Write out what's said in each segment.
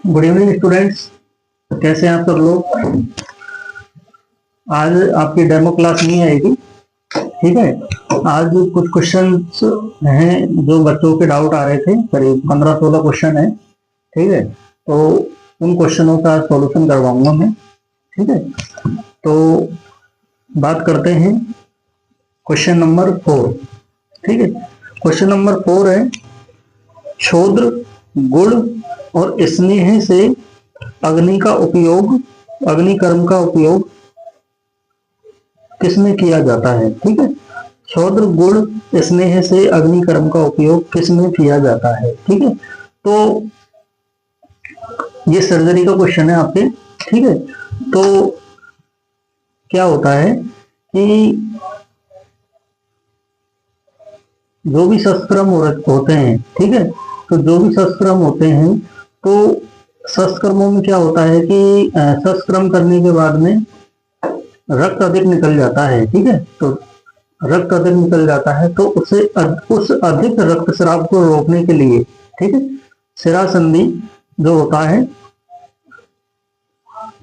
Good evening students, कैसे हैं आप सब लोग। आज आपकी डेमो क्लास नहीं आएगी, ठीक है। आज कुछ क्वेश्चंस हैं जो बच्चों के डाउट आ रहे थे, करीब 15-16 क्वेश्चन है, ठीक है। तो उन क्वेश्चनों का सॉल्यूशन करवाऊंगा मैं, ठीक है। तो बात करते हैं क्वेश्चन नंबर 4, ठीक है। क्वेश्चन नंबर 4 है, क्षोद्र, गुड़ और स्नेह से अग्निकर्म का उपयोग किसमें किया जाता है, ठीक है। क्षोद्र, गुड़, स्नेह से अग्निकर्म का उपयोग किसमें किया जाता है, ठीक है। तो ये सर्जरी का क्वेश्चन है आपके, ठीक है। तो क्या होता है कि जो भी शस्त्रम होते हैं, ठीक है, तो जो भी शस्त्रम होते हैं, तो शस्त्रमों में क्या होता है कि शस्त्रम करने के बाद में रक्त अधिक निकल जाता है, ठीक है। तो रक्त अधिक निकल जाता है, तो उस अधिक रक्तस्राव को रोकने के लिए, ठीक है, शिरा संधि जो होता है,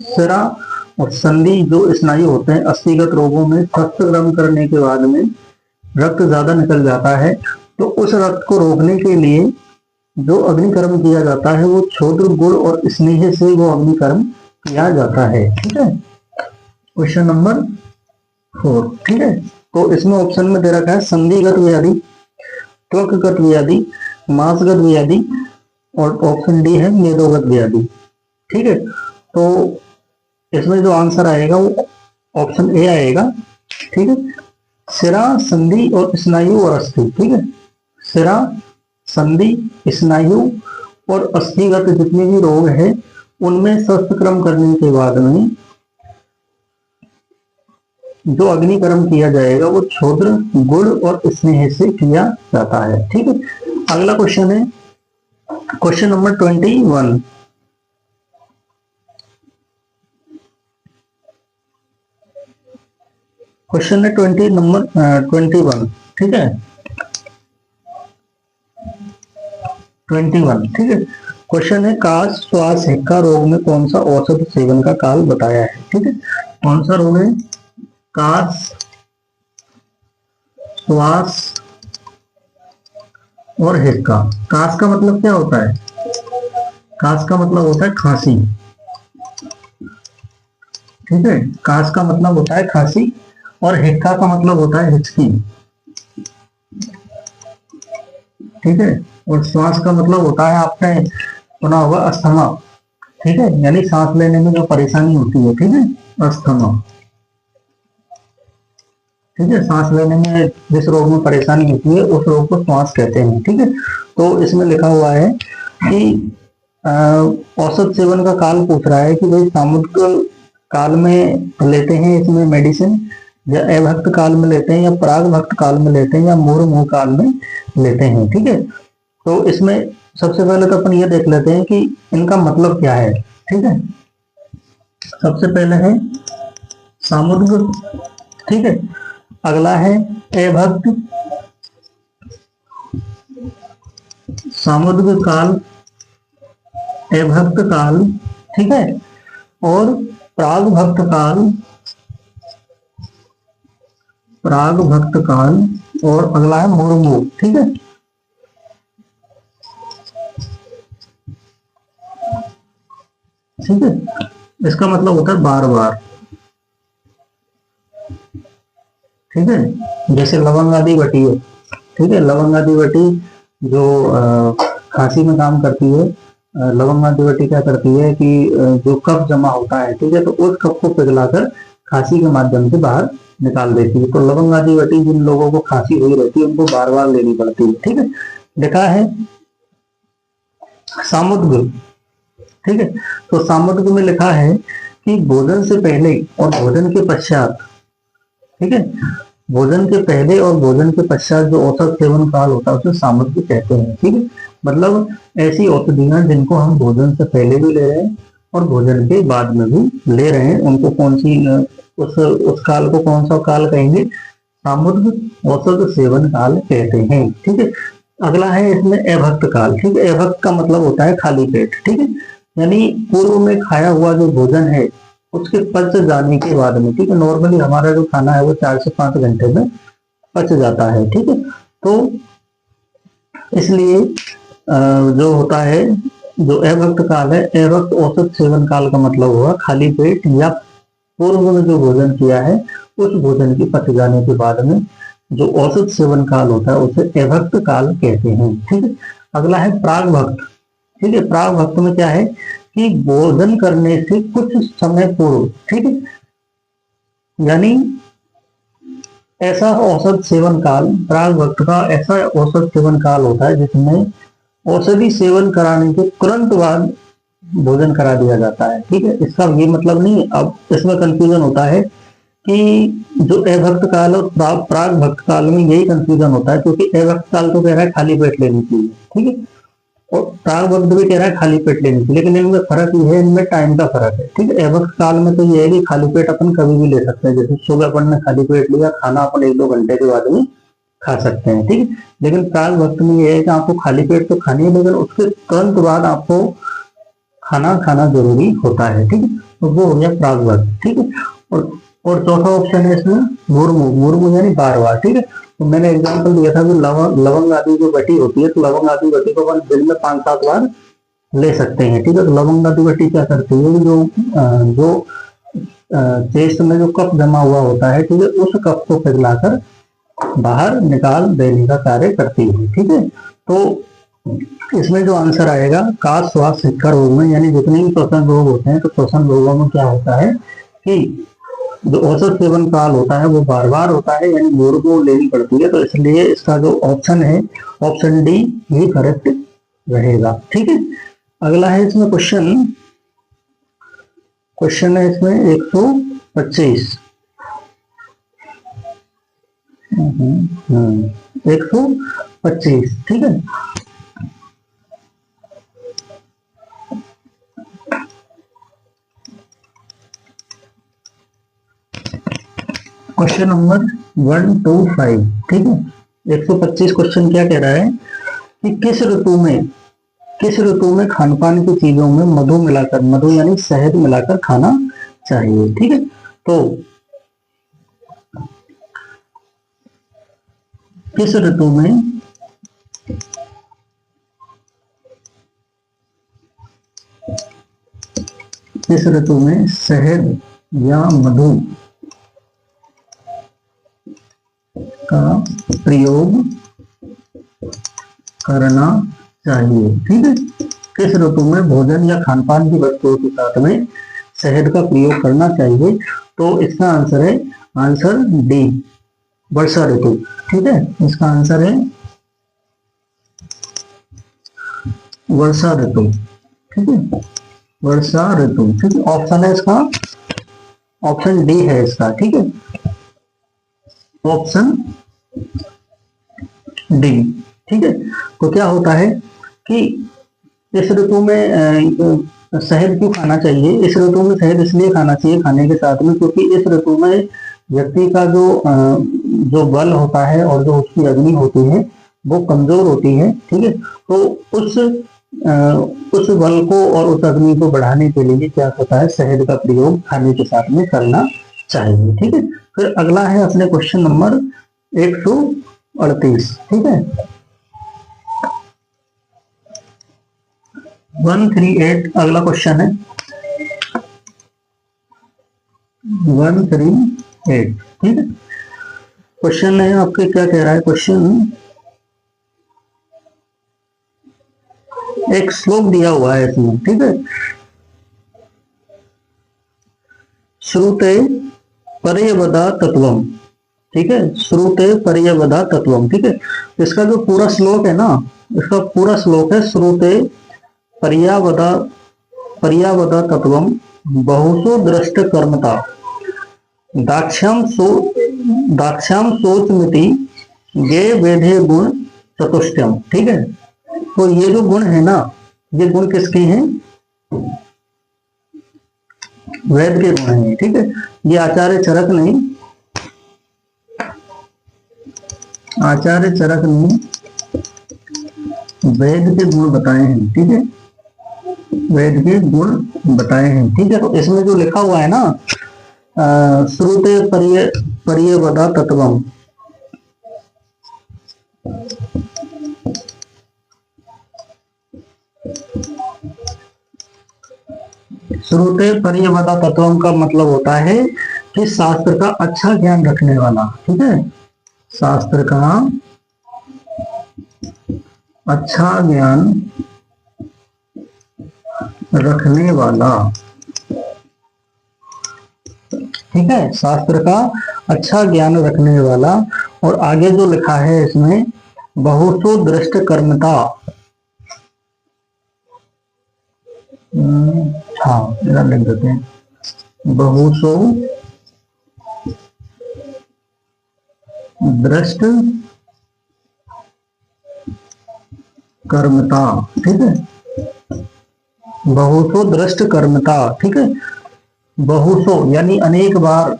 शिरा और संधि जो स्नायु होते हैं, अस्थिगत रोगों में शस्त्रक्रम करने के बाद में रक्त ज्यादा निकल जाता है, तो उस रक्त को रोकने के लिए जो अग्निकर्म किया जाता है वो क्षोद्र, गुड़ और स्नेह से वो अग्निकर्म किया जाता है, ठीक है। क्वेश्चन नंबर 4, ठीक है। तो इसमें ऑप्शन में दे रखा है संधिगत व्याधि, त्वकगत व्याधि, मांसगत व्याधि और ऑप्शन डी है मेदोगत व्याधि, ठीक है। तो इसमें जो आंसर आएगा वो ऑप्शन ए आएगा, ठीक है। शिरा, संधि और स्नायु और अस्थि, ठीक है। शिरा, संधि, स्नायु और अस्थिगत जितने भी रोग हैं उनमें शस्त्रक्रम करने के बाद में जो अग्निकर्म किया जाएगा वो क्षोद्र, गुड़ और स्नेह से किया जाता है, ठीक है। अगला क्वेश्चन है क्वेश्चन नंबर 21। क्वेश्चन है 21, ठीक है। 21, ठीक है। क्वेश्चन है काश, श्वास, हिक्का रोग में कौन सा औषध सेवन का काल बताया है, ठीक है। कौन सा रोग है? काश, श्वास और हिक्का। काश का मतलब क्या होता है? काश का मतलब होता है खांसी, ठीक है। काश का मतलब होता है खांसी और हिक्का का मतलब होता है हिचकी, ठीक है। और श्वास का मतलब होता है, आपने सुना होगा, अस्थमा, ठीक है, यानी सांस लेने में जो परेशानी होती है, ठीक है, अस्थमा, ठीक है। सांस लेने में जिस रोग में परेशानी होती है उस रोग को श्वास कहते हैं, ठीक है। तो इसमें लिखा हुआ है कि औषध सेवन का काल पूछ रहा है कि भाई सामुद्रिक काल में लेते हैं इसमें मेडिसिन, या अभक्त काल में लेते हैं, या पराग भक्त काल में लेते हैं, या मुहुर्मुहु काल में लेते हैं, ठीक है। तो इसमें सबसे पहले तो अपन ये देख लेते हैं कि इनका मतलब क्या है, ठीक है। सबसे पहले है सामुद्रिक, ठीक है। अगला है अभक्त, सामुद्रिक काल, अभक्त काल, ठीक है, और प्राग भक्त काल, और अगला है मुहुर्मुहु, ठीक है। ठीक है, इसका मतलब होता है बार बार, ठीक है। जैसे लवंगादी बटी है, ठीक है, लवंगादी बटी जो खांसी में काम करती है। लवंगादी बटी क्या करती है कि जो कफ जमा होता है, ठीक है, तो उस कफ को पिघलाकर खांसी के माध्यम से बाहर निकाल देती है। तो लवंगादी बटी जिन लोगों को खांसी हुई रहती है उनको बार बार लेनी पड़ती है, ठीक है। लिखा है सामुद्रिक, ठीक है। तो सामुद्रिक में लिखा है कि भोजन से पहले और भोजन के पश्चात, ठीक है, भोजन के पहले और भोजन के पश्चात जो औसत सेवन काल होता है उसे सामुद्रिक कहते हैं, ठीक है। मतलब ऐसी औषधियां जिनको हम भोजन से पहले भी ले रहे हैं और भोजन के बाद में भी ले रहे हैं, उनको कौन सी उस काल को कौन सा काल कहेंगे? सामुद्रिक औषध सेवन काल कहते हैं, ठीक है। अगला है इसमें अभक्त काल, ठीक है। अभक्त का मतलब होता है खाली पेट, ठीक है। यानी पूर्व में खाया हुआ जो भोजन है उसके पच जाने के बाद में, ठीक है। नॉर्मली हमारा जो खाना है वो 4 से 5 घंटे में पच जाता है, ठीक है। तो इसलिए जो होता है, जो अभक्त काल है, अभक्त औसत सेवन काल का मतलब हुआ खाली पेट या पूर्व में जो भोजन किया है उस भोजन के पच जाने के बाद में जो औसत सेवन काल होता है उसे अभक्त काल कहते हैं, ठीक है। अगला है प्राग भक्त, ठीक है। प्राग भक्त में क्या है कि भोजन करने से कुछ समय पूर्व, ठीक है, यानी ऐसा औसत सेवन काल, प्राग भक्त का ऐसा औसत सेवन काल होता है जिसमें औषधि सेवन कराने के तुरंत बाद भोजन करा दिया जाता है, ठीक है। इसका ये मतलब नहीं, अब इसमें कंफ्यूजन होता है कि जो अभक्त काल और प्राग भक्त काल में यही कंफ्यूजन होता है, क्योंकि अभक्त काल तो कह रहा है खाली पेट लेनी चाहिए, ठीक है, और प्राग भक्त भी कह रहा है खाली पेट लेनी चाहिए, लेकिन इनमें फर्क ये है, इनमें टाइम का फर्क है, ठीक है। अभक्त काल में तो ये है कि खाली पेट अपन कभी भी ले सकते हैं, जैसे सुबह अपन ने खाली पेट लिया, खाना अपन 1-2 घंटे के बाद में खा सकते हैं, ठीक है। लेकिन प्राग भक्त में ये है कि आपको खाली पेट तो खानी है, लेकिन उसके तुरंत बाद आपको खाना खाना जरूरी होता है, ठीक है। तो वो हो गया प्राग भक्त, ठीक है। और चौथा ऑप्शन है इसमें मुर्मु, मुर्मु यानी बार बार, ठीक है। तो मैंने एग्जांपल दिया था कि लवंग आदि जो बटी होती है, तो लवंग आदि बटी को अपन दिन में 5-7 बार ले सकते हैं, ठीक है। तो लवंग आदि बटी क्या करती है, जो चेस्ट में जो कफ जमा हुआ होता है, ठीक है, उस कफ को पिघलाकर बाहर निकाल देने का कार्य करती है, ठीक है। तो इसमें जो आंसर आएगा काश श्वास शिखर रोग में, यानी जितने भी श्वसन रोग होते हैं, तो श्वसन रोगों में क्या होता है कि जो औसत सेवन काल होता है वो बार बार होता है, यानी मुर्मु लेनी पड़ती है। तो इसलिए इसका जो ऑप्शन है, ऑप्शन डी ये करेक्ट रहेगा, ठीक है। अगला है इसमें क्वेश्चन है इसमें 125, 125, ठीक है। क्वेश्चन नंबर 125, ठीक है। 125 क्वेश्चन क्या कह रहा है कि किस ऋतु में खान पान की चीजों में मधु मिलाकर, मधु यानी शहद मिलाकर खाना चाहिए, ठीक है। तो किस ऋतु में शहद या मधु का प्रयोग करना चाहिए, ठीक है। किस ऋतु में भोजन या खान पान की वस्तुओं के साथ में शहद का प्रयोग करना चाहिए, तो इसका आंसर है आंसर डी, वर्षा ऋतु, ठीक है। इसका आंसर है वर्षा ऋतु, ठीक है, वर्षा ऋतु, ठीक है। ऑप्शन है इसका, ऑप्शन डी है इसका, ठीक है, ऑप्शन डी, ठीक है। तो क्या होता है कि इस ऋतु में शहद क्यों खाना चाहिए, इस ऋतु में शहद इसलिए खाना चाहिए खाने के साथ में, क्योंकि इस ऋतु में व्यक्ति का जो बल होता है और जो उसकी अग्नि होती है वो कमजोर होती है, ठीक है। तो उस बल को और उस अग्नि को बढ़ाने के लिए क्या होता है, शहद का प्रयोग खाने के साथ में करना चाहिए, ठीक है। फिर अगला है अपने क्वेश्चन नंबर 138, ठीक है। 138 अगला क्वेश्चन है, 138, ठीक है। क्वेश्चन है आपके, क्या कह रहा है क्वेश्चन, एक श्लोक दिया हुआ है इसमें, ठीक है। श्रुते पर्यवदा तत्वम, ठीक है, श्रुते पर्यवदा तत्वम, ठीक है। इसका जो पूरा श्लोक है ना, इसका पूरा श्लोक है श्रुते पर्यावदा तत्वम बहुसो दृष्ट कर्मता दाक्ष्याम सोचमिति ये वेदे गुण चतुष्टयम, ठीक है। तो ये जो गुण है ना, ये गुण किसके हैं, वेद के गुण हैं, ठीक है। ये आचार्य चरक ने वेद के गुण बताए हैं, ठीक है। वेद के गुण बताए हैं। ठीक है, तो इसमें जो लिखा हुआ है ना, श्रुते पर्यवदा तत्वम, श्रुते पर्यवदा तत्वम का मतलब होता है कि शास्त्र का अच्छा ज्ञान रखने वाला। ठीक है, शास्त्र का अच्छा ज्ञान रखने वाला। ठीक है, शास्त्र का अच्छा ज्ञान रखने वाला। और आगे जो लिखा है इसमें, बहुसो दृष्ट कर्मता। हाँ, इधर लिख देते हैं, बहुसो दृष्ट कर्मता। ठीक है, बहुसो दृष्ट कर्मता। ठीक है, बहुसो यानी अनेक बार,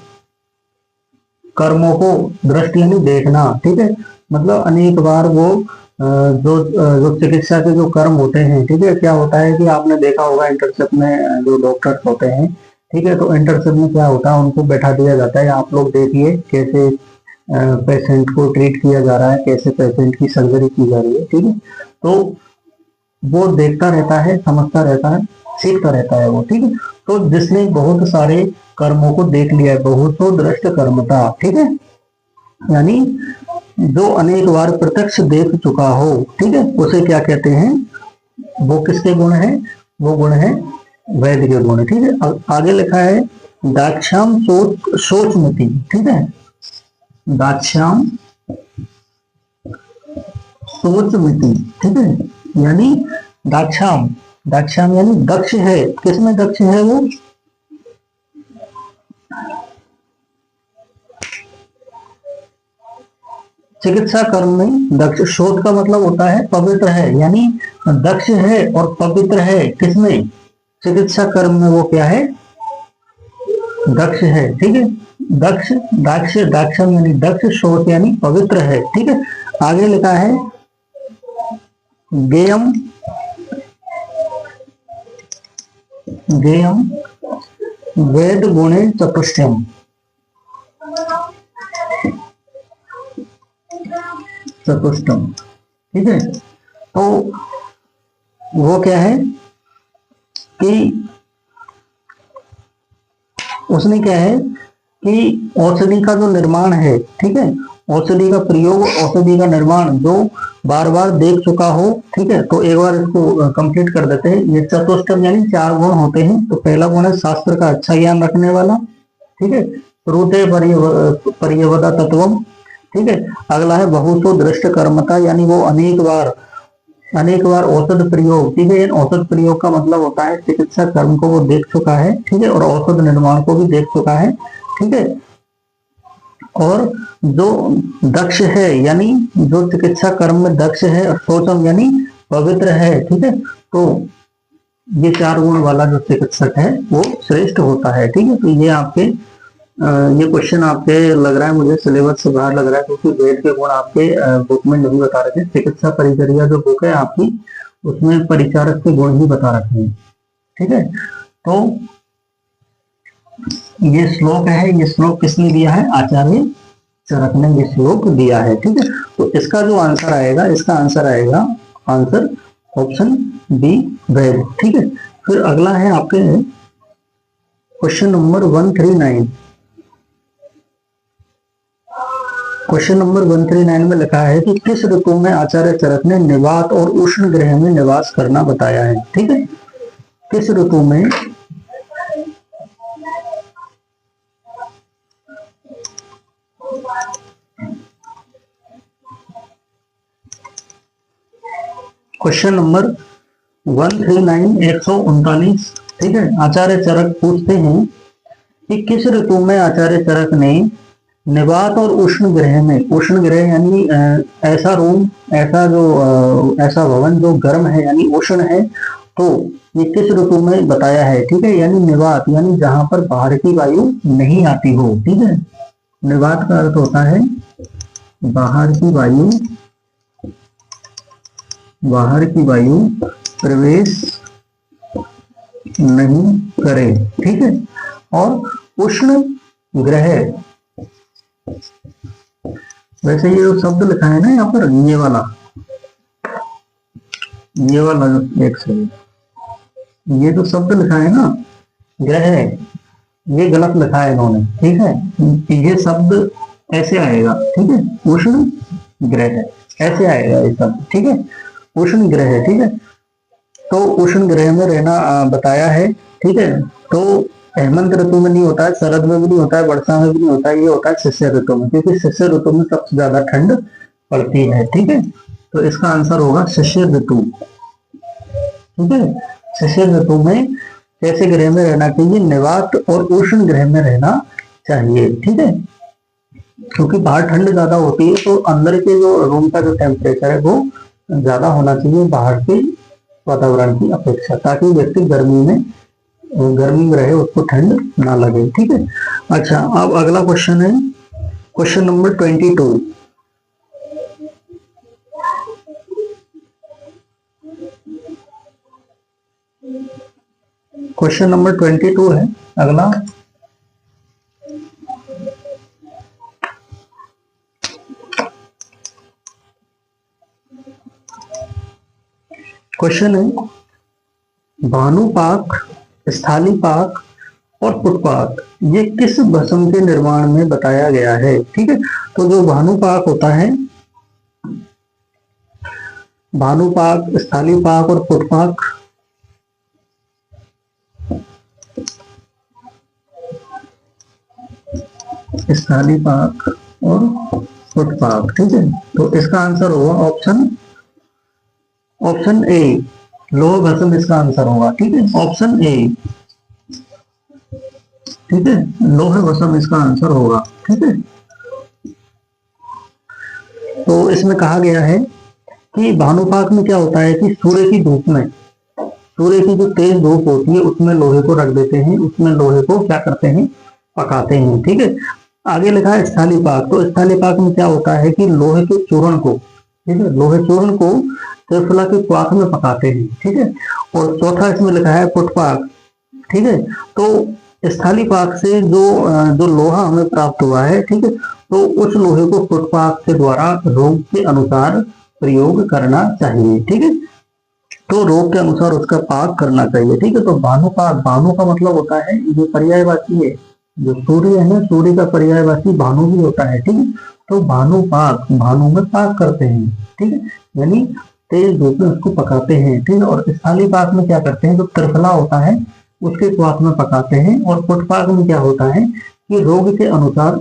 कर्मों को दृष्टि यानी देखना। ठीक है, मतलब अनेक बार वो जो चिकित्सा के जो कर्म होते हैं। ठीक है, क्या होता है कि आपने देखा होगा इंटर्नशिप में जो डॉक्टर्स होते हैं। ठीक है, तो इंटर्नशिप में क्या होता है, उनको बैठा दिया जाता है, आप लोग देखिए कैसे पेशेंट को ट्रीट किया जा रहा है, कैसे पेशेंट की सर्जरी की जा रही है। ठीक है, तो वो देखता रहता है, समझता रहता है, सीखता रहता है वो। ठीक है, तो जिसने बहुत सारे कर्मों को देख लिया है, बहुसो दृष्ट कर्मता। ठीक है, यानी जो अनेक बार प्रत्यक्ष देख चुका हो। ठीक है, उसे क्या कहते हैं, वो किसके गुण है, वो गुण है वैद के गुण। ठीक है, आगे लिखा है दाक्षाम सोचमति। ठीक है, दाक्षाम सोचमति। ठीक है, यानी दाक्षाम, दाक्षाम यानी दक्ष है। किसमें दक्ष है वो, चिकित्सा कर्म में दक्ष। शोध का मतलब होता है पवित्र है, यानी दक्ष है और पवित्र है। किसमें, चिकित्सा कर्म में वो क्या है, दक्ष है। ठीक है, दक्ष, दाक्ष, दाक्षम यानी दक्ष, शोध यानी पवित्र है। ठीक है, आगे लिखा है गेयम, गेयम वेद गुणे चतुष्टयम। चतुष्टम। ठीक है, तो वो क्या है कि उसने क्या है कि औषधि का जो निर्माण है। ठीक है, औषधि का प्रयोग, औषधि का निर्माण जो बार बार देख चुका हो। ठीक है, तो एक बार इसको कंप्लीट कर देते हैं। ये चतुष्टम यानी 4 गुण होते हैं। तो पहला गुण है शास्त्र का अच्छा ज्ञान रखने वाला। ठीक है, श्रुते पर्यवदा तत्वम। ठीक है, अगला है बहुसो दृष्ट कर्मता, यानी वो अनेक बार औषध प्रयोग। ठीक है, औषध प्रयोग का मतलब होता है चिकित्सा कर्म को वो देख चुका है। ठीक है, और औषध निर्माण को भी देख चुका है। ठीक है, और जो दक्ष है, यानी जो चिकित्सा कर्म में दक्ष है, और सोचम यानी पवित्र है। ठीक है, तो ये 4 गुण वाला जो चिकित्सक है वो श्रेष्ठ होता है। ठीक है, तो ये आपके ये क्वेश्चन आपके लग रहा है मुझे सिलेबस से बाहर लग रहा है, क्योंकि वेद के गुण आपके बुक में नहीं बता रखे। चिकित्सा परिचर्या जो बुक है आपकी, उसमें परिचारक के गुण ही बता रखे हैं। ठीक है, तो ये श्लोक है, ये श्लोक किसने दिया है, आचार्य चरक ने ये श्लोक दिया है। ठीक है, तो इसका जो आंसर आएगा, इसका आंसर आएगा, आंसर ऑप्शन बी वेद। ठीक है, फिर अगला है आपके क्वेश्चन नंबर 139। क्वेश्चन नंबर 139 में लिखा है कि किस ऋतु में आचार्य चरक ने निवात और उष्ण गृह में निवास करना बताया है। ठीक है, किस ऋतु में क्वेश्चन नंबर 139 139। ठीक है, आचार्य चरक पूछते हैं कि किस ऋतु में आचार्य चरक ने निवात और उष्ण गृह में, उष्ण गृह यानी ऐसा रूम, ऐसा जो ऐसा भवन जो गर्म है यानी उष्ण है, तो ये किस ऋतु में बताया है। ठीक है, यानी निवात यानी जहां पर बाहर की वायु नहीं आती हो। ठीक है, निवात का अर्थ होता है बाहर की वायु, बाहर की वायु प्रवेश नहीं करे, ठीक है। और उष्ण ग्रह, वैसे ये जो शब्द लिखा है ना यहाँ पर, ये वाला एक से ये जो शब्द लिखा है ना ग्रह, ये गलत लिखा है इन्होंने, ठीक है। ये शब्द ऐसे आएगा, ठीक है, उष्ण ग्रह ऐसे आएगा ये शब्द, ठीक है, उष्ण ग्रह, ठीक है। तो उष्ण ग्रह में रहना बताया है, ठीक है। तो हेमंत ऋतु में नहीं होता है, शरद में भी नहीं होता है, वर्षा में भी नहीं होता है, ये होता है शिशिर ऋतु में, क्योंकि शिशिर ऋतु में सबसे ज्यादा ठंड पड़ती है, ठीक है। तो इसका आंसर होगा शिशिर ऋतु, ठीक है। शिशिर ऋतु में कैसे ग्रह में रहना चाहिए? निवात और उष्ण ग्रह में रहना चाहिए, ठीक है। क्योंकि बाहर ठंड ज्यादा होती है, तो अंदर के जो रूम का जो टेम्परेचर है वो ज्यादा होना चाहिए बाहर के वातावरण की अपेक्षा, ताकि व्यक्ति गर्मी में रहे, उसको ठंड ना लगे, ठीक है। अच्छा, अब अगला क्वेश्चन है क्वेश्चन नंबर 22। क्वेश्चन नंबर 22 है अगला। क्वेश्चन है भानुपाक, स्थालीपाक और पुटपाक ये किस भस्म के निर्माण में बताया गया है, ठीक है। तो जो भानुपाक होता है, भानुपाक, स्थालीपाक और पुटपाक, स्थालीपाक और पुटपाक, ठीक है। तो इसका आंसर होगा ऑप्शन ए, लोह भस्म इसका आंसर होगा, ठीक है, ऑप्शन ए, ठीक है, लोह भस्म इसका आंसर होगा, ठीक है। तो इसमें कहा गया है कि भानुपाक में क्या होता है कि सूर्य की धूप में, सूर्य की जो तेज धूप होती है उसमें लोहे को रख देते हैं, उसमें लोहे को क्या करते हैं, पकाते हैं, ठीक है। आगे लिखा है स्थालीपाक, तो स्थालीपाक में क्या होता है कि लोहे के चूर्ण को, ठीक है, लोहे चूर्ण को त्रिफला के क्वाथ में पकाते हैं, ठीक है। और चौथा इसमें लिखा है पुटपाक, ठीक है। तो स्थालीपाक से जो लोहा हमें प्राप्त हुआ है, ठीक है, तो उस लोहे को पुटपाक के द्वारा रोग के अनुसार प्रयोग करना चाहिए, ठीक है। तो रोग के अनुसार उसका पाक करना चाहिए, ठीक है। तो भानुपाक, भानु का मतलब होता है जो पर्यायवाची है, जो सूर्य है ना, सूर्य का पर्यायवाची भानु भी होता है, ठीक है। तो भानुपाक, भानु में पाक करते हैं, ठीक है, यानी तेज धूप में उसको पकाते हैं, ठीक है। और स्थालीपाक में क्या करते हैं, जो त्रिफला होता है उसके स्वाद में पकाते हैं। और पुटपाक में क्या होता है कि रोग के अनुसार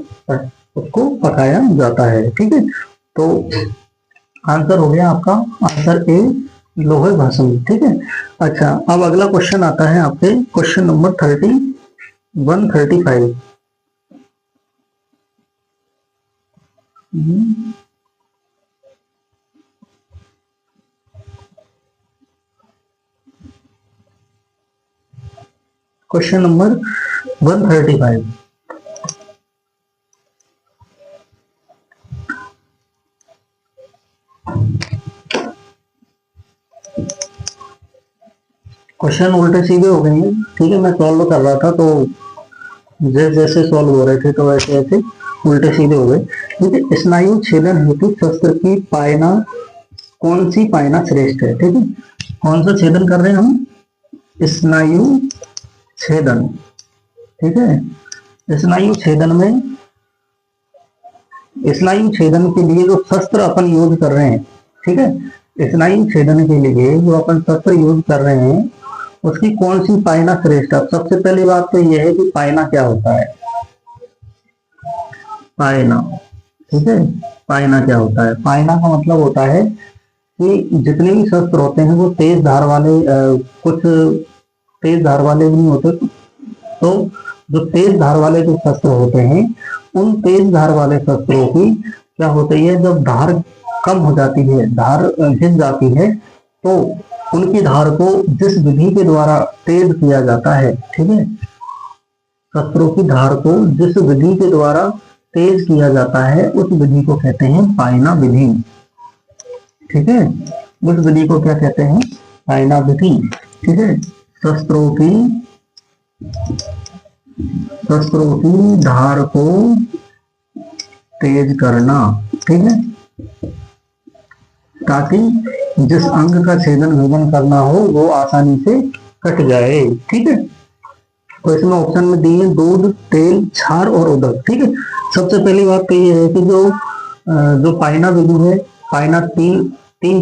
उसको पकाया जाता है, ठीक है। तो आंसर हो गया आपका आंसर ए, लोहे भस्म, ठीक है। अच्छा, अब अगला क्वेश्चन आता है आपके question number 135। Question number 135। Question उल्टे सीधे हो गए हैं, ठीक है। मैं सॉल्व कर रहा था तो जैसे जैसे सॉल्व हो रहे थे तो वैसे ऐसे उल्टे सीधे हो गए, ठीक है। स्नायु छेदन हेतु शस्त्र की पायना, कौन सी पायना श्रेष्ठ है, ठीक है। कौन सा छेदन कर रहे हैं हम? स्नायु छेदन, ठीक है। स्नायु छेदन में, स्नायु छेदन के लिए जो शस्त्र अपन यूज कर रहे हैं, ठीक है, स्नायु छेदन के लिए जो अपन शस्त्र यूज कर रहे हैं उसकी कौन सी पायना श्रेष्ठ है। सबसे पहली बात तो यह है कि पायना क्या होता है, पायना, ठीक है। पायना क्या होता है? पायना का मतलब होता है कि जितने भी शस्त्र होते हैं वो तेज धार वाले, कुछ तेज धार वाले भी नहीं होते, तो जो तेज धार वाले जो शस्त्र होते हैं उन तेज धार वाले शस्त्रों की क्या होती है, जब धार कम हो जाती है, धार घिस जाती है, तो उनकी धार को जिस विधि के द्वारा तेज किया जाता है, ठीक है, शस्त्रों की धार को जिस विधि के द्वारा तेज किया जाता है उस विधि को कहते हैं पायना विधि, ठीक है। उस विधि को क्या कहते हैं? पायना विधि, ठीक है। शस्त्रों की धार को तेज करना, ठीक है, ताकि जिस अंग का छेदन भेदन करना हो वो आसानी से कट जाए, ठीक है। तो इसमें ऑप्शन में दिए दूध, तेल, छार और उदक, ठीक है। सबसे पहली बात तो ये है कि जो पाइना विधि है, पाइना तीन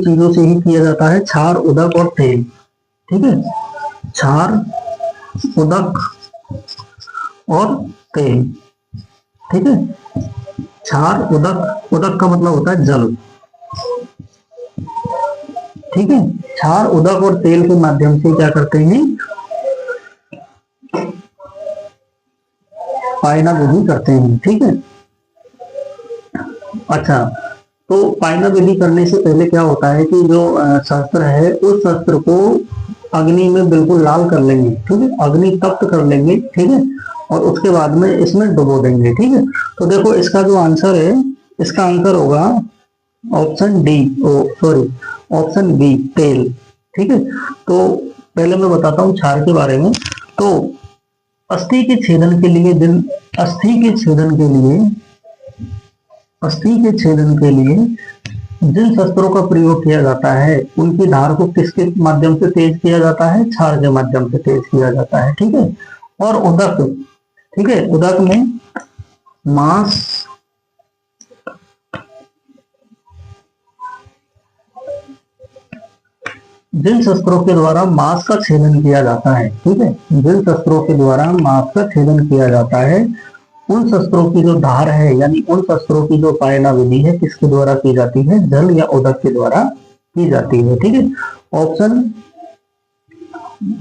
चीजों से ही किया जाता है, छार, उदक और तेल, ठीक है। छार, उदक और तेल, ठीक है। छार, उदक, उदक का मतलब होता है जल, ठीक है। छार, उदक और तेल के माध्यम से क्या करते हैं, पाइना विधि करते हैं, ठीक है। अच्छा, तो पाइना विधि करने से पहले क्या होता है कि जो शस्त्र है उस शस्त्र को अग्नि में बिल्कुल लाल कर लेंगे, ठीक है, अग्नि तप्त कर लेंगे, ठीक है, और उसके बाद में इसमें डुबो देंगे, ठीक है। तो देखो इसका जो आंसर है, इसका आंसर होगा option D, sorry option B, तेल, ठीक है। तो पहले मैं बताता हूँ छार के बारे में। तो अस्थि के छेदन के लिए जिन शस्त्रों का प्रयोग किया जाता है उनकी धार को किसके माध्यम से तेज किया जाता है, छार के माध्यम से तेज किया जाता है, ठीक है। और उदक, ठीक है, उदक में मांस, जिन शस्त्रों के द्वारा मांस का छेदन किया जाता है, ठीक है, जिन शस्त्रों के द्वारा मांस का छेदन किया जाता है उन शस्त्रों की जो धार है, यानी उन शस्त्रों की जो पायना विधि है किसके द्वारा की जाती है, जल या उदक के द्वारा की जाती है, ठीक है। ऑप्शन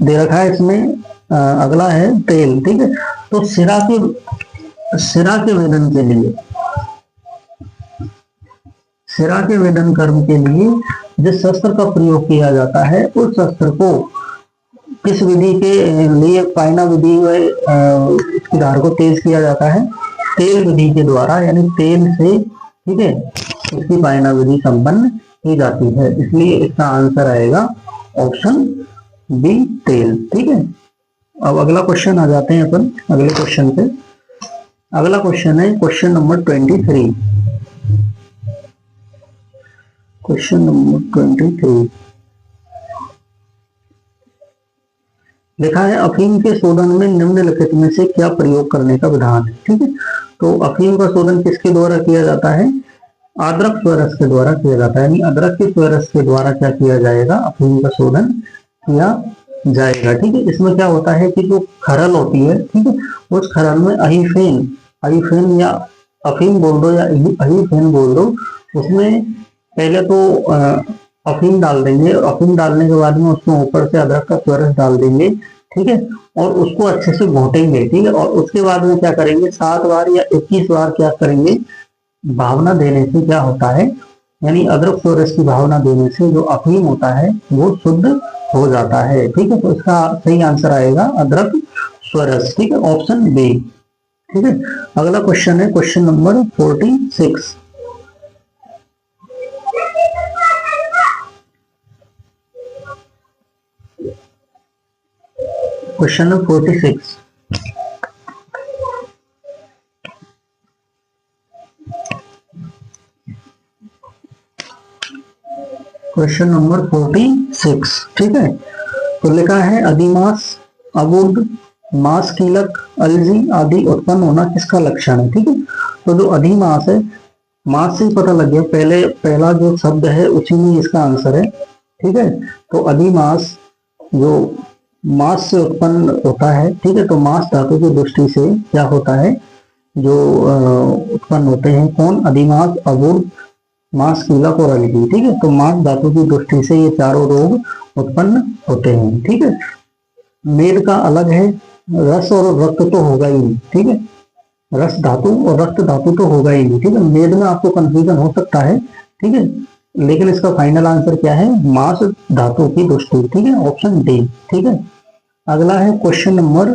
दे रखा है इसमें, अगला है तेल, ठीक है। तो सिरा के वेदन के लिए, सिरा के वेदन कर्म के लिए जिस शस्त्र का प्रयोग किया जाता है उस शस्त्र को किस विधि के लिए पाइना विधि में इसकी धार को तेज किया जाता है, तेल विधि के द्वारा, यानी तेल से, ठीक है, इसकी पाइना विधि संपन्न की जाती है, इसलिए इसका आंसर आएगा ऑप्शन बी, तेल, ठीक है। अब अगला क्वेश्चन आ जाते हैं अपन अगले क्वेश्चन पे। अगला क्वेश्चन है क्वेश्चन नंबर 23। क्वेश्चन नंबर 23 लिखा है अफीम के शोधन में निम्नलिखित में से क्या प्रयोग करने का विधान है, ठीक है। तो अफीम का शोधन किसके द्वारा किया जाता है, अदरक स्वरस के द्वारा किया जाता है, यानी अदरक के स्वरस के द्वारा क्या किया जाएगा, अफीम का शोधन किया जाएगा, ठीक है। इसमें क्या होता है कि जो खरल होती है, ठीक है, उस खरल में अहीफेन या अफीम बोल दो या अहीफेन बोल दो, उसमें पहले तो अफीम डाल देंगे और अफीम डालने के बाद में उसमें ऊपर से अदरक का स्वरस डाल देंगे, ठीक है, और उसको अच्छे से घोटेंगे, ठीक है, और उसके बाद में क्या करेंगे 7 बार या 21 बार क्या करेंगे, भावना देने से क्या होता है, यानी अदरक स्वरस की भावना देने से जो अफीम होता है वो शुद्ध हो जाता है, ठीक है। तो इसका सही आंसर आएगा अदरक स्वरस, ठीक है, ऑप्शन बी, ठीक है। अगला क्वेश्चन है question number 46। Question number 46, question number 46, ठीक है। तो लिखा है अधिमास, अबूर्द, मास कीलक, अलजी आदि उत्पन्न होना किसका लक्षण है, ठीक है। तो जो अधिमास है, मास से ही पता लग गया, पहला जो शब्द है उसी में इसका आंसर है, ठीक है। तो अधिमास जो मास से उत्पन्न होता है, ठीक है, तो मास धातु की दृष्टि से क्या होता है, जो उत्पन्न होते हैं कौन, अधिमास, अबूर्द, मांस कीलक और अलगी, ठीक है। तो मांस धातु की दृष्टि से ये चारों रोग उत्पन्न होते हैं, ठीक है। मेद का अलग है, रस और रक्त तो होगा ही नहीं, ठीक है, रस धातु और रक्त धातु तो होगा ही नहीं, ठीक है। मेद में आपको कंफ्यूजन हो सकता है, ठीक है, लेकिन इसका फाइनल आंसर क्या है, मांस धातु की दृष्टि, ठीक है, ऑप्शन डी, ठीक है। अगला है क्वेश्चन नंबर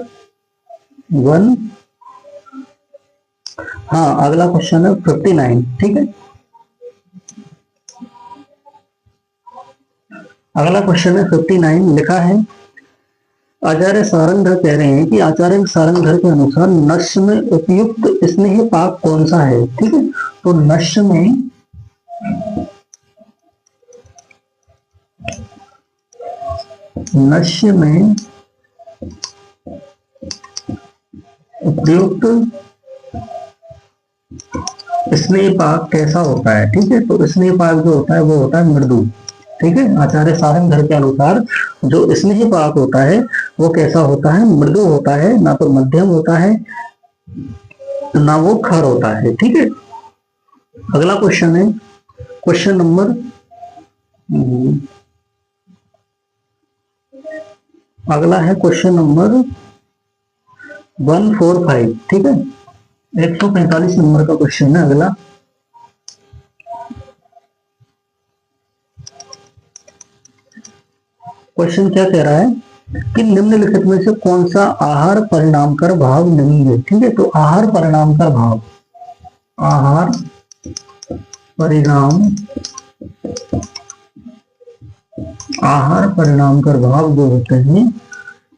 1, हाँ अगला क्वेश्चन है 59, ठीक है। अगला क्वेश्चन है 59, लिखा है आचार्य सारंगधर कह रहे हैं कि आचार्य सारंगधर के अनुसार नश्य में उपयुक्त स्नेह पाक कौन सा है। ठीक है, तो नश्य में उपयुक्त स्नेह पाक कैसा होता है। ठीक है, तो स्नेह पाक जो होता है वो होता है मृदु। ठीक है, आचार्य सारंगधर के अनुसार जो स्नेह पाक होता है वो कैसा होता है, मृदु होता है, ना तो मध्यम होता है ना वो खर होता है। ठीक है, अगला क्वेश्चन है क्वेश्चन नंबर अगला है क्वेश्चन नंबर 145। ठीक है, 145 नंबर का क्वेश्चन है अगला। क्वेश्चन क्या कह रहा है कि निम्नलिखित में से कौन सा आहार परिणामकर भाव नहीं है। ठीक है, तो आहार परिणामकर भाव, आहार परिणामकर भाव जो होते हैं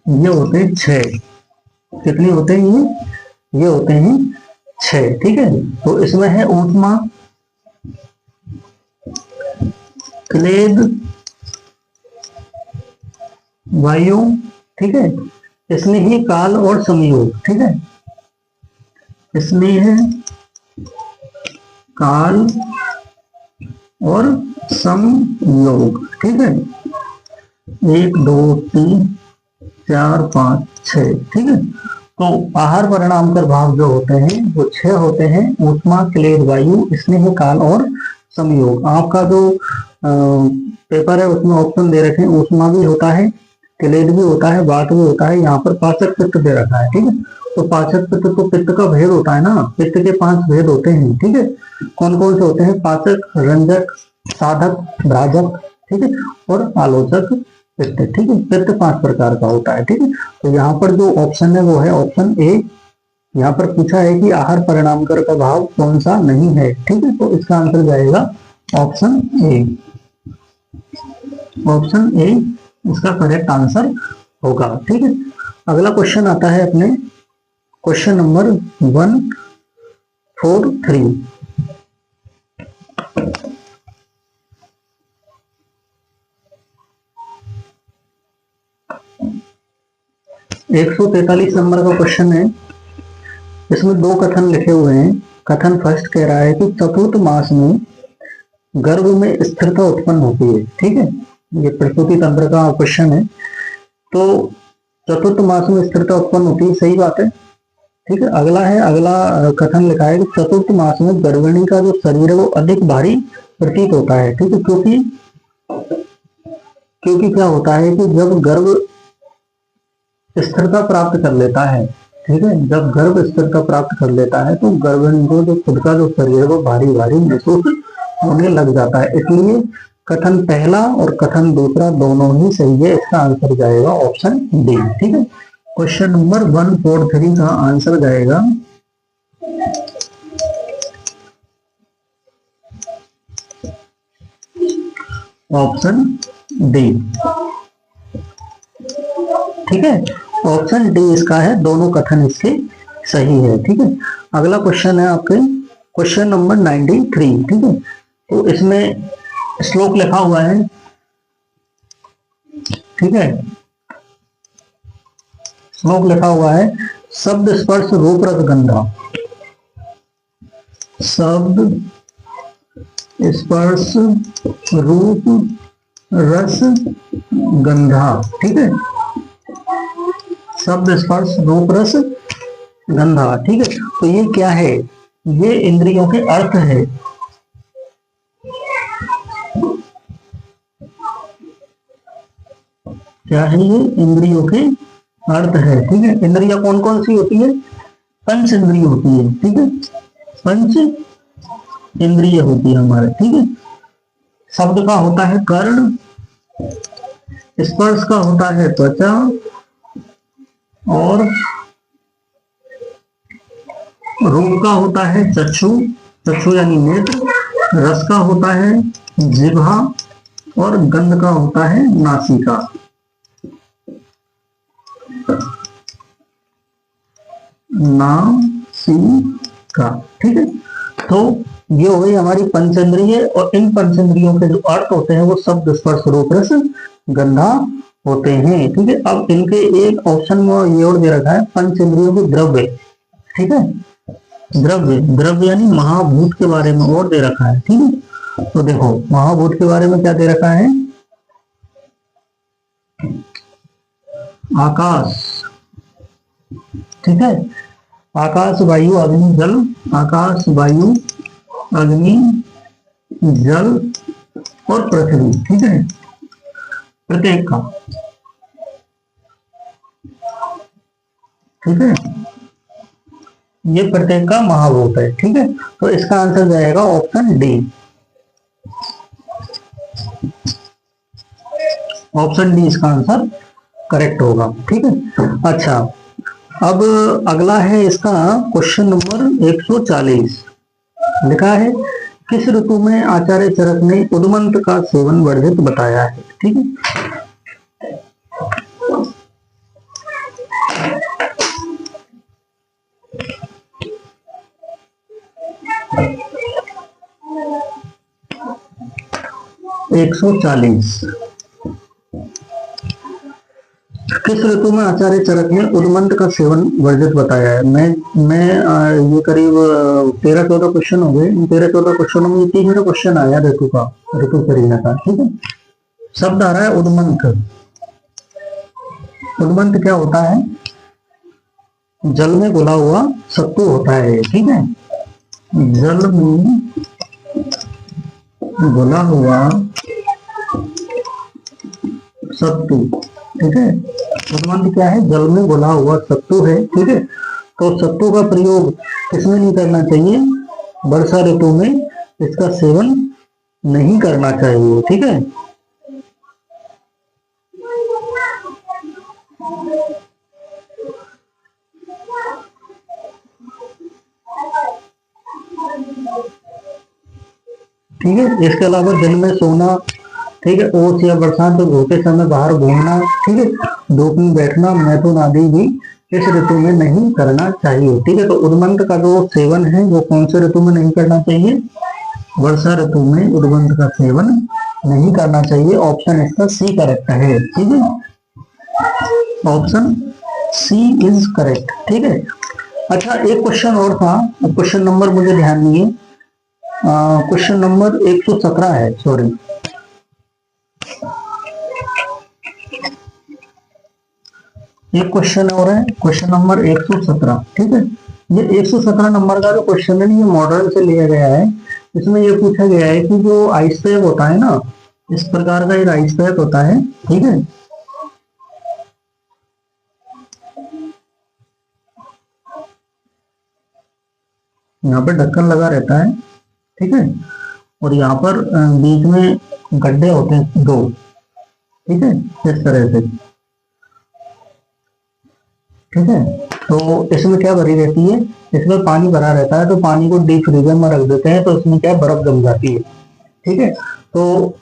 ये होते हैं 6। कितने होते हैं ये होते हैं 6। ठीक है, तो इसमें है ऊष्मा, क्लेद, वायु। ठीक है, स्नेह, काल और संयोग। ठीक है, स्नेह, काल और संयोग। ठीक है, 1 2 3 4 5 6। ठीक है, तो आहार परिणामकर भाव जो होते हैं वो 6 होते हैं, ऊष्मा, क्लेद, वायु, स्नेह, काल और संयोग। आपका जो पेपर है उसमें ऑप्शन दे रखे हैं, ऊष्मा भी होता है, क्लेद भी होता है, वात भी होता है, यहाँ पर पाचक पित्त दे रखा है। ठीक है, तो पाचक पित्त तो पित्त का भेद होता है ना, पित्त के 5 भेद होते हैं। ठीक है, कौन कौन से होते हैं, पाचक, रंजक, साधक, भ्राजक। ठीक है, और आलोचक पित्त। ठीक है, पित्त 5 प्रकार का होता है। ठीक है, तो यहाँ पर जो ऑप्शन है वो है ऑप्शन ए। यहाँ पर पूछा है कि आहार परिणामकर का भाव कौन सा नहीं है। ठीक है, तो इसका आंसर जाएगा ऑप्शन ए। ऑप्शन ए इसका करेक्ट आंसर होगा। ठीक है, अगला क्वेश्चन आता है अपने क्वेश्चन नंबर 143। 143 नंबर का क्वेश्चन है। इसमें 2 कथन लिखे हुए हैं। कथन फर्स्ट कह रहा है कि चतुर्थ मास में गर्भ में स्थिरता उत्पन्न होती है। ठीक है, ये प्रसूति तंत्र का क्वेश्चन है। तो चतुर्थ मास में स्थिरता उत्पन्न होती है, सही बात है। ठीक है, अगला कथन लिखा है कि चतुर्थ मास में गर्भिणी का जो शरीर है वो अधिक भारी प्रतीत होता है। ठीक है, क्योंकि क्या होता है कि जब गर्भ स्थिरता प्राप्त कर लेता है, ठीक है, जब गर्भ स्थिरता प्राप्त कर लेता है तो गर्भिणी को जो खुद का जो शरीर है वो भारी भारी महसूस होने लग जाता है। इसलिए कथन पहला और कथन दूसरा दोनों ही सही है। इसका आंसर जाएगा ऑप्शन डी। ठीक है, क्वेश्चन नंबर 143 का आंसर जाएगा ऑप्शन डी। ठीक है, ऑप्शन डी इसका है, दोनों कथन इसके सही है। ठीक है, अगला क्वेश्चन है आपके क्वेश्चन नंबर 93। ठीक है, तो इसमें श्लोक लिखा हुआ है। ठीक है, श्लोक लिखा हुआ है, शब्द स्पर्श रूप रस गंधा। शब्द स्पर्श रूप रस गंधा। ठीक है, शब्द स्पर्श रूप रस गंधा। ठीक है, तो ये क्या है, ये इंद्रियों के अर्थ है। क्या है ये, इंद्रियों के अर्थ है। ठीक है, इंद्रिया कौन कौन सी होती है, 5 इंद्रिय होती है। ठीक है, 5 इंद्रिय होती है हमारे। ठीक है, शब्द का होता है कर्ण, स्पर्श का होता है त्वचा, और रूप का होता है चक्षु, चक्षु यानी नेत्र, रस का होता है जिह्वा, और गंध का होता है नासिका। नासिका। ठीक है, तो ये हो गई हमारी पंचेंद्रिय, और इन पंचेंद्रियों के जो अर्थ होते हैं वो शब्द स्पर्श रूप रस गंधा होते हैं। ठीक है, अब इनके एक ऑप्शन में ये और दे रखा है पंचेंद्रियों के द्रव्य। ठीक है, द्रव्य, द्रव्य यानी महाभूत के बारे में और दे रखा है। ठीक है, तो देखो महाभूत के बारे में क्या दे रखा है, आकाश। ठीक है, आकाश वायु अग्नि जल, आकाश वायु अग्नि जल और पृथ्वी। ठीक है, प्रत्येक का। ठीक है, ये प्रत्येक का महाभूत है। ठीक है, तो इसका आंसर जाएगा ऑप्शन डी। ऑप्शन डी इसका आंसर करेक्ट होगा। ठीक है, अच्छा अब अगला है इसका क्वेश्चन नंबर 140। लिखा है किस ऋतु में आचार्य चरक ने उद्मंत का सेवन वर्जित बताया है। ठीक है, एक 140 किस ऋतु में आचार्य चरक ने उद्मंत का सेवन वर्जित बताया है। मैं ये करीब 13-14 क्वेश्चन हो गए। इन 13-14 क्वेश्चनों में 3 क्वेश्चन आया ऋतु का, ऋतु करीना का। ठीक है, शब्द आ रहा है उद्मंत। उद्मंत क्या होता है, जल में घुला हुआ सत्तू होता है। ठीक है, जल में घुला हुआ सत्तू। ठीक है, उद्मंत क्या है, जल में घुला हुआ सत्तू है। ठीक है, तो सत्तू का प्रयोग किसमें नहीं करना चाहिए, वर्षा ऋतु में इसका सेवन नहीं करना चाहिए। ठीक है, ठीक है, इसके अलावा दिन में सोना, ठीक है, ओस या बरसात में होते समय बाहर घूमना, ठीक है, धूप में बैठना, मैथुन आदि भी इस ऋतु में नहीं करना चाहिए। ठीक है, तो उद्मंत का जो सेवन है वो कौन से ऋतु में नहीं करना चाहिए, वर्षा ऋतु में उद्मंत का सेवन नहीं करना चाहिए। ऑप्शन इसका सी करेक्ट है। ठीक है, ऑप्शन सी इज करेक्ट। ठीक है, अच्छा एक क्वेश्चन और था, क्वेश्चन नंबर मुझे ध्यान नहीं है, क्वेश्चन नंबर 117 है, सॉरी। एक क्वेश्चन और है, क्वेश्चन नंबर 117। ठीक है, ये 117 नंबर का जो क्वेश्चन है ये मॉडल से लिया गया है। इसमें ये पूछा गया है कि जो आइस पैक होता है ना, इस प्रकार का एक आइस पैक होता है। ठीक है, यहाँ पर ढक्कन लगा रहता है। ठीक है, और यहाँ पर बीच में गड्ढे होते हैं 2। ठीक है, इस तरह से। ठीक है, तो इसमें क्या भरी रहती है, इसमें पानी भरा रहता है, तो पानी को डीप फ्रीजर में रख देते हैं, तो इसमें क्या बर्फ जम जाती है। ठीक है, तो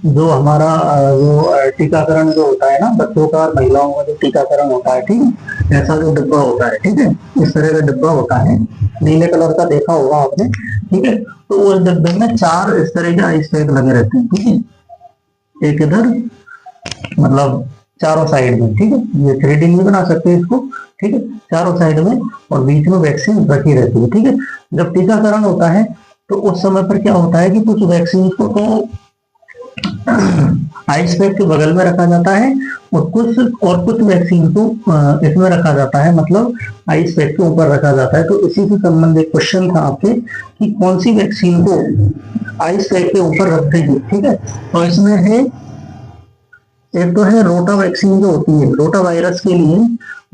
जो हमारा जो टीकाकरण जो होता है ना बच्चों का और महिलाओं का जो टीकाकरण होता है, ठीक है, ऐसा जो डिब्बा होता है, ठीक है, इस तरह का डिब्बा होता है, नीले कलर का देखा होगा आपने। ठीक है, तो उस डिब्बे में 4 इस तरह के आइस पैक लगे रहते हैं। ठीक है, एक इधर मतलब चारों साइड में। ठीक है, ये 3D में बना सकते हैं इसको। ठीक है, चारों साइड में और बीच में वैक्सीन रखी रहती है। ठीक है, जब टीकाकरण होता है तो उस समय पर क्या होता है कि कुछ वैक्सीन को तो आइस पैक के बगल में रखा जाता है और कुछ वैक्सीन को इसमें रखा जाता है, मतलब आइस पैक के ऊपर रखा जाता है। तो इसी से संबंधित क्वेश्चन था आपके कि कौन सी वैक्सीन को आइस पैक के ऊपर रखते हैं। ठीक है, तो इसमें है, एक तो है रोटा वैक्सीन जो होती है, रोटा वायरस के लिए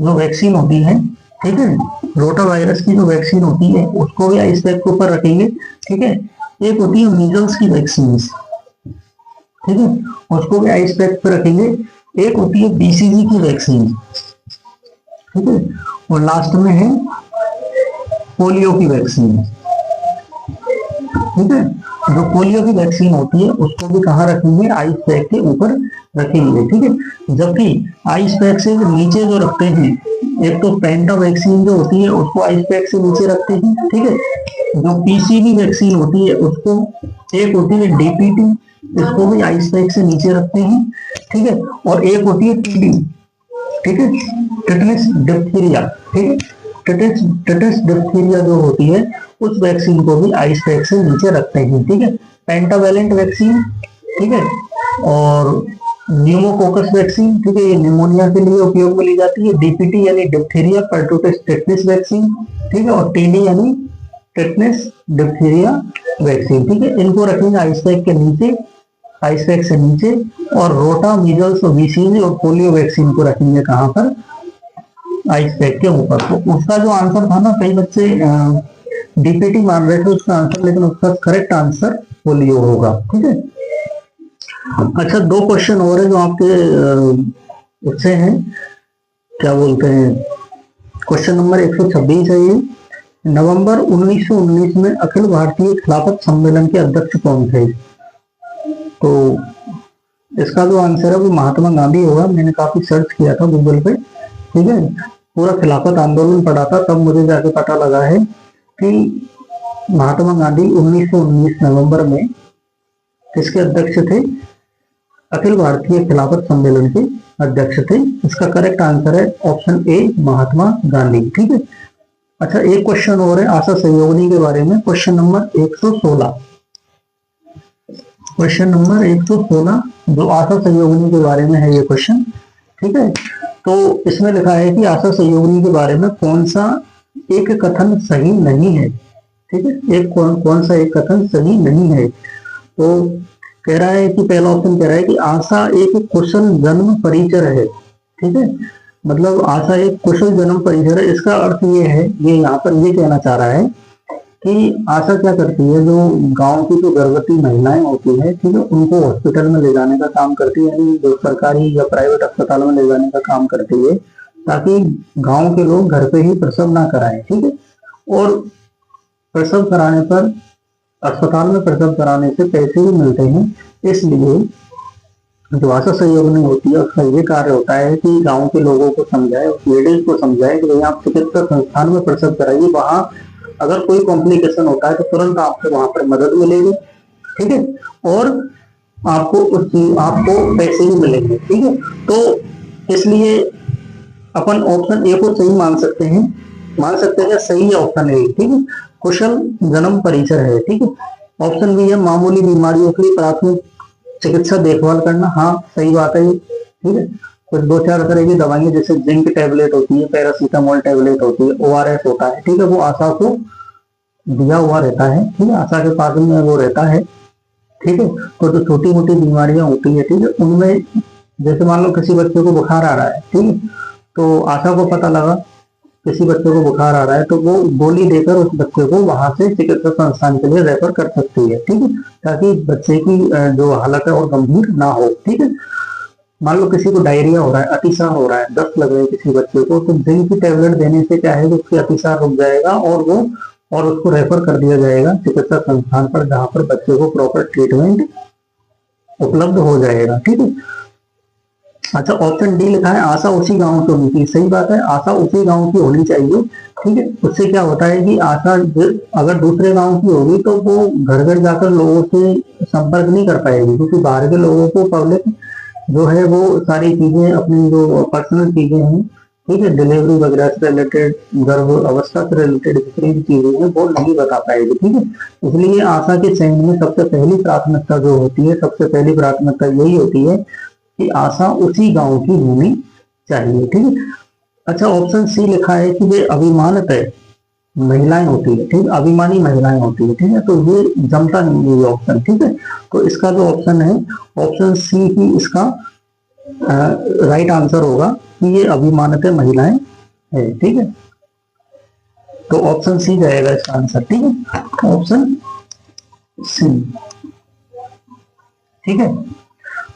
जो वैक्सीन होती है। ठीक है, रोटा वायरस की जो वैक्सीन होती है उसको भी आइस पैक के ऊपर रखेंगे। ठीक है, एक होती है मीजल्स की वैक्सीन, ठीक है, उसको भी आइस पैक पे रखेंगे। एक होती है बीसीजी की वैक्सीन। ठीक है, और लास्ट में है पोलियो की वैक्सीन। ठीक है, जो पोलियो की वैक्सीन होती है उसको भी कहाँ रखेंगे, आइस पैक के ऊपर रखेंगे, ठीक है। जबकि आइस पैक से नीचे जो रखते हैं, एक तो पेंटा वैक्सीन जो होती है उसको आइस पैक से नीचे रखते हैं, ठीक है। जो पीसीवी वैक्सीन होती है उसको, एक होती है डीपीटी, इसको भी आइस पैक से नीचे रखते हैं, ठीक है। और एक होती है टीडी, ठीक है, टेटनस डिप्थीरिया, ठीक है। टेटस डिप्थीरिया जो होती है उस वैक्सीन को भी आइस पैक से नीचे रखते हैं, ठीक है। पेंटावेलेंट वैक्सीन, ठीक है, और न्यूमोकोकस वैक्सीन, ठीक है, ये निमोनिया के लिए उपयोग में ली जाती है। डीपीटी यानी डिप्थीरिया परटूसिस टेटनस वैक्सीन, ठीक है, और टीडी यानी टेटनस डिप्थीरिया वैक्सीन, ठीक है। इनको रखेंगे आइस पैक के नीचे, आइस पैक से नीचे। और रोटा, मीजल्स और बीसीजी और पोलियो वैक्सीन को रखेंगे कहाँ पर, आइस पैक के ऊपर। तो उसका जो आंसर था ना, कई बच्चे डीपीटी मान रहे थे उसका आंसर, लेकिन उसका करेक्ट आंसर पोलियो होगा, ठीक है। अच्छा, दो क्वेश्चन और है जो आपके उससे हैं, क्या बोलते हैं, क्वेश्चन नंबर 126 है ये। नवंबर 1919 में अखिल भारतीय खिलाफत सम्मेलन के अध्यक्ष कौन थे? तो इसका जो आंसर है वो महात्मा गांधी होगा। मैंने काफी सर्च किया था गूगल पे, ठीक है, पूरा खिलाफत आंदोलन पढ़ा था, तब मुझे जाके पता लगा है कि महात्मा गांधी 1919 नवंबर में किसके अध्यक्ष थे, अखिल भारतीय खिलाफत सम्मेलन के अध्यक्ष थे। इसका करेक्ट आंसर है ऑप्शन ए, महात्मा गांधी, ठीक है। अच्छा, एक क्वेश्चन और है आशा सहयोगिनी के बारे में, क्वेश्चन नंबर 116, क्वेश्चन नंबर 116 जो आशा सहयोगिनी के बारे में है ये क्वेश्चन, ठीक है। तो इसमें लिखा है कि आशा सहयोगिनी के बारे में कौन सा एक कथन सही नहीं है, ठीक है, एक कौन सा एक कथन सही नहीं है। तो कह रहा है कि पहला ऑप्शन कह रहा है कि आशा एक कुशल जन्म परिचर है, ठीक है, मतलब आशा एक कुशल जन्म परिचर है। इसका अर्थ ये है, ये यहाँ पर ये कहना चाह रहा है कि आशा क्या करती है, जो गांव की जो गर्भवती महिलाएं होती है, ठीक है, उनको हॉस्पिटल में ले जाने का काम करती है, यानी जो सरकारी या प्राइवेट अस्पताल में ले जाने का काम करती है, ताकि गांव के लोग घर पे ही प्रसव ना कराएं, ठीक है। और प्रसव कराने पर, अस्पताल में प्रसव कराने से पैसे भी मिलते हैं, इसलिए जो आशा सहयोगिनी होती है उसका ये कार्य होता है कि गांव के लोगों को समझाए, लेडीज को समझाए कि भाई आप चिकित्सा संस्थान में प्रसव कराइए, वहां अगर कोई कॉम्प्लिकेशन होता है तो तुरंत आपको वहां पर मदद मिलेगी, ठीक है, और आपको पैसे भी मिलेंगे, ठीक है। तो इसलिए अपन ऑप्शन ए को सही मान सकते हैं, क्या सही है ऑप्शन ए, ठीक है, कुशल जन्म परिचय है, ठीक है। ऑप्शन बी है मामूली बीमारियों के लिए प्राथमिक चिकित्सा देखभाल करना, हाँ सही बात है, ठीक है। कुछ दो चार तरह की दवाइयां जैसे जिंक टैबलेट होती है, पैरासीटामोल टैबलेट होती है, ओआरएस होता है, ठीक है, वो आशा को दिया हुआ रहता है, ठीक है, आशा के पास में वो रहता है, ठीक है। तो जो छोटी मोटी बीमारियां होती है, ठीक है, उनमें जैसे मान लो किसी बच्चे को बुखार आ रहा है, ठीक है, तो आशा को पता लगा किसी बच्चे को बुखार आ रहा है, तो वो गोली देकर उस बच्चे को वहां से चिकित्सा संस्थान के लिए रेफर कर सकती है, ठीक है, ताकि बच्चे की जो हालत है और गंभीर ना हो, ठीक है। मान लो किसी को डायरिया हो रहा है, अतिसार हो रहा है, दस्त लग रही है किसी बच्चे को, तो जिंक की टैबलेट देने से क्या है कि उसकी अतिसार रुक जाएगा और उसको रेफर कर दिया जाएगा चिकित्सा संस्थान पर, जहां पर बच्चे को प्रॉपर ट्रीटमेंट उपलब्ध हो जाएगा, ठीक है। अच्छा, ऑप्शन डी लिखा है आशा उसी गांव की होनी चाहिए, सही बात है, आशा उसी गांव की होनी चाहिए, ठीक है। उससे क्या होता है कि आशा अगर दूसरे गांव की होगी तो वो घर घर जाकर लोगों से संपर्क नहीं कर पाएगी, क्योंकि बाहर के लोगों को पब्लिक जो है वो सारी चीजें, अपनी जो पर्सनल चीजें हैं, ठीक है, डिलीवरी वगैरह से रिलेटेड, गर्भ अवस्था से रिलेटेड जितनी भी चीजें हैं वो नहीं बता पाएगी, ठीक है। इसलिए आशा के चयन में सबसे पहली प्राथमिकता जो होती है, सबसे पहली प्राथमिकता यही होती है कि आशा उसी गांव की होनी चाहिए, ठीक है। अच्छा, ऑप्शन सी लिखा है कि वे अभिमानित महिलाएं होती है, ठीक है, अभिमानी महिलाएं होती है, ठीक है, तो ये जमता नहीं है ये ऑप्शन, ठीक है। तो इसका जो ऑप्शन है, ऑप्शन सी ही इसका राइट आंसर होगा कि ये अभिमानित महिलाएं है, ठीक है। तो ऑप्शन सी जाएगा इसका आंसर, ठीक है, ऑप्शन सी, ठीक है।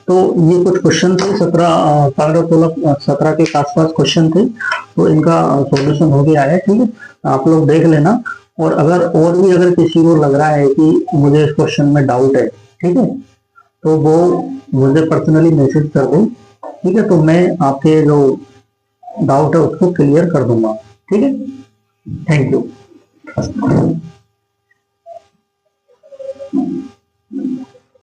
तो ये कुछ क्वेश्चन थे, 17 के आसपास क्वेश्चन थे, तो इनका सॉल्यूशन हो गया है, ठीक है, आप लोग देख लेना। और अगर किसी को लग रहा है कि मुझे इस क्वेश्चन में डाउट है, ठीक है, तो वो मुझे पर्सनली मैसेज कर दे, ठीक है, तो मैं आपके जो डाउट है उसको क्लियर कर दूंगा, ठीक है। Thank you.